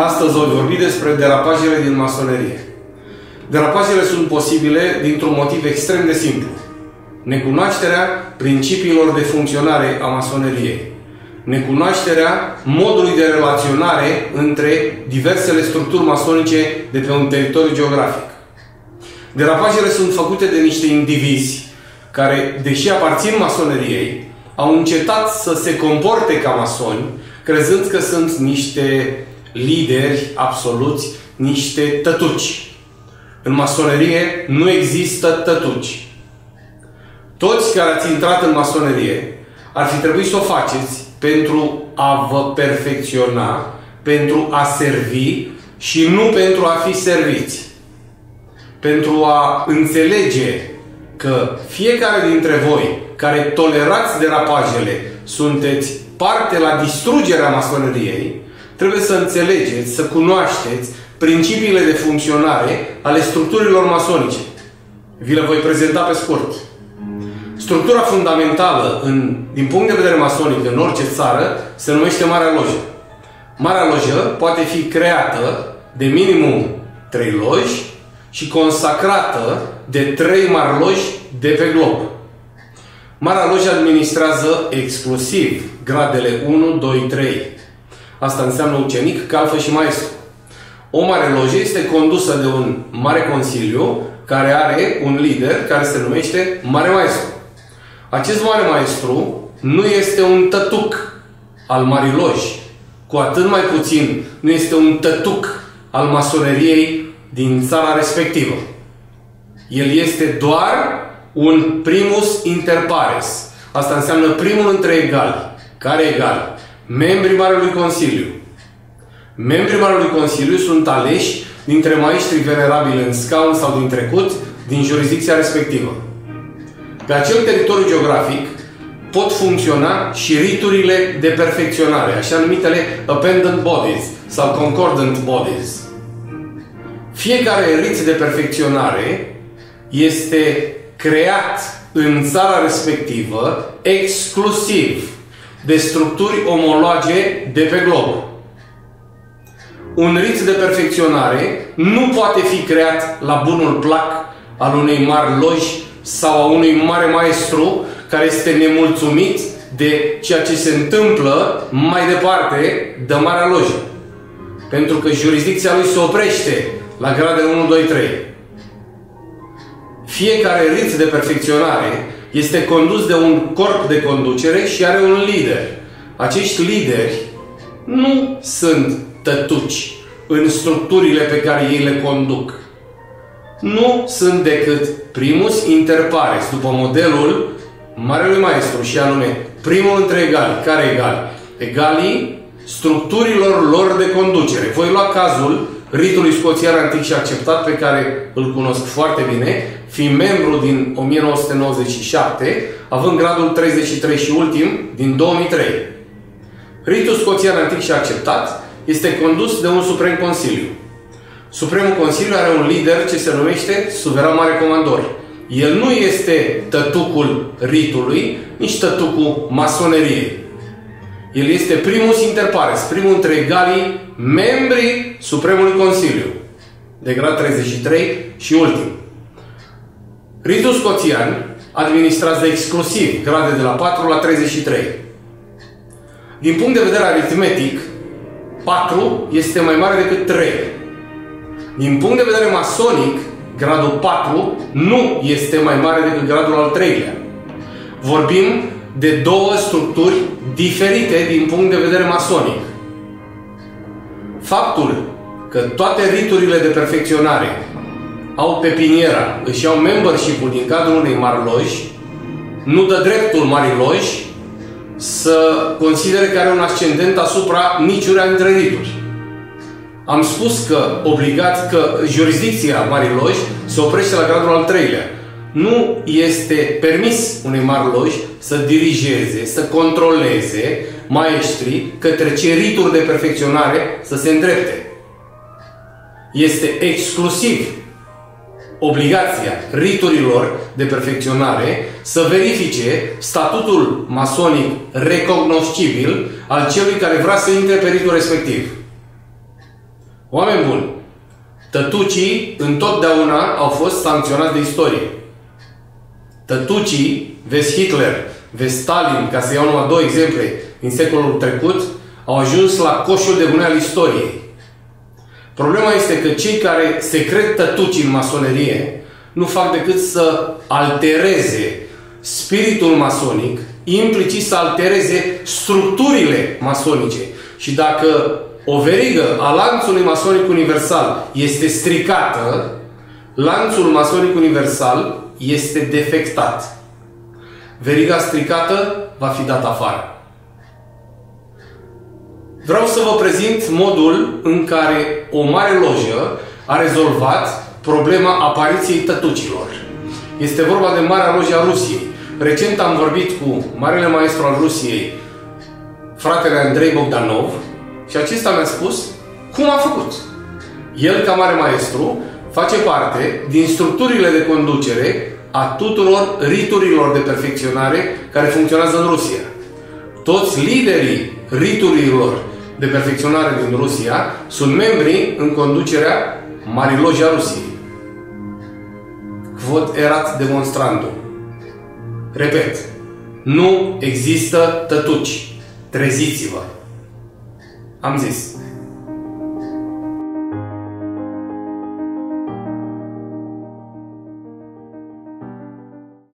Astăzi voi vorbi despre derapajele din masonerie. Derapajele sunt posibile dintr-un motiv extrem de simplu. Necunoașterea principiilor de funcționare a masoneriei. Necunoașterea modului de relaționare între diversele structuri masonice de pe un teritoriu geografic. Derapajele sunt făcute de niște indivizi care, deși aparțin masoneriei, au încetat să se comporte ca masoni, crezând că sunt niște lideri absoluți, niște tătuci. În masonerie nu există tătuci. Toți care ați intrat în masonerie ar fi trebuit să o faceți pentru a vă perfecționa, pentru a servi și nu pentru a fi serviți. Pentru a înțelege că fiecare dintre voi care tolerați derapajele sunteți parte la distrugerea masoneriei, trebuie să înțelegeți, să cunoașteți principiile de funcționare ale structurilor masonice. Vi le voi prezenta pe scurt. Structura fundamentală, din punct de vedere masonic, în orice țară, se numește Marea Lojă. Marea Lojă poate fi creată de minimum 3 loji și consacrată de 3 mari loji de pe glob. Marea Lojă administrează exclusiv gradele 1, 2, 3. Asta înseamnă ucenic, calfă și maestru. O mare lojă este condusă de un mare consiliu care are un lider care se numește Mare Maestru. Acest Mare Maestru nu este un tătuc al Marii Loji. Cu atât mai puțin nu este un tătuc al masoneriei din țara respectivă. El este doar un primus inter pares. Asta înseamnă primul între egali. Care egali? Membrii Marelui Consiliu. Membrii Marelui Consiliu sunt aleși dintre maestrii venerabili în scaun sau din trecut, din jurisdicția respectivă. Pe acel teritoriu geografic pot funcționa și riturile de perfecționare, așa numitele appendant bodies sau concordant bodies. Fiecare rit de perfecționare este creat în țara respectivă exclusiv de structuri omologe de pe glob. Un rit de perfecționare nu poate fi creat la bunul plac al unei mari loji sau a unui mare maestru care este nemulțumit de ceea ce se întâmplă mai departe de Marea Lojă. Pentru că jurisdicția lui se oprește la gradele 1, 2, 3. Fiecare rit de perfecționare este condus de un corp de conducere și are un lider. Acești lideri nu sunt tătuci în structurile pe care ei le conduc. Nu sunt decât primus inter pares, după modelul Marelui Maestru, și anume primul între egali. Care egali? Egalii structurilor lor de conducere. Voi lua cazul ritului scoțian antic și acceptat, pe care îl cunosc foarte bine, fiind membru din 1997, având gradul 33 și ultim din 2003. Ritul scoțian antic și acceptat este condus de un Suprem Consiliu. Supremul Consiliu are un lider ce se numește Suveran Mare Comandor. El nu este tătucul ritului, nici tătucul masoneriei. El este primus inter pares, primul între egalii membrii Supremului Consiliu, de grad 33 și ultim. Ritul scoțian administrează exclusiv grade de la 4 la 33. Din punct de vedere aritmetic, 4 este mai mare decât 3. Din punct de vedere masonic, gradul 4 nu este mai mare decât gradul al 3-lea. Vorbim de două structuri diferite din punct de vedere masonic. Faptul că toate riturile de perfecționare au pepiniera, își iau membership-ul din cadrul unei mari loji, nu dă dreptul Marii Loji să considere că are un ascendent asupra niciunea dintre rituri. Am spus că jurisdicția Marii Loji se oprește la gradul al 3-lea. Nu este permis unei mari loji să dirigeze, să controleze maestrii către ce rituri de perfecționare să se îndrepte. Este exclusiv obligația riturilor de perfecționare să verifice statutul masonic recognoscibil al celui care vrea să intre pe ritul respectiv. Oameni buni, tătucii întotdeauna au fost sancționați de istorie. Tătucii, vezi Hitler, vezi Stalin, ca să iau numai 2 exemple din secolul trecut, au ajuns la coșul de gunoi al istoriei. Problema este că cei care se cred tătuci în masonerie nu fac decât să altereze spiritul masonic, implicit să altereze structurile masonice. Și dacă o verigă a lanțului masonic universal este stricată, lanțul masonic universal este defectat. Veriga stricată va fi dată afară. Vreau să vă prezint modul în care o mare lojă a rezolvat problema apariției tătucilor. Este vorba de Marea Lojă a Rusiei. Recent am vorbit cu marele maestru al Rusiei, fratele Andrei Bogdanov, și acesta mi-a spus cum a făcut. El, ca mare maestru, face parte din structurile de conducere a tuturor riturilor de perfecționare care funcționează în Rusia. Toți liderii riturilor de perfecționare din Rusia sunt membri în conducerea Marii Loji a Rusiei. Quod erat demonstrandum. Repet, nu există tătuci. Treziți-vă! Am zis.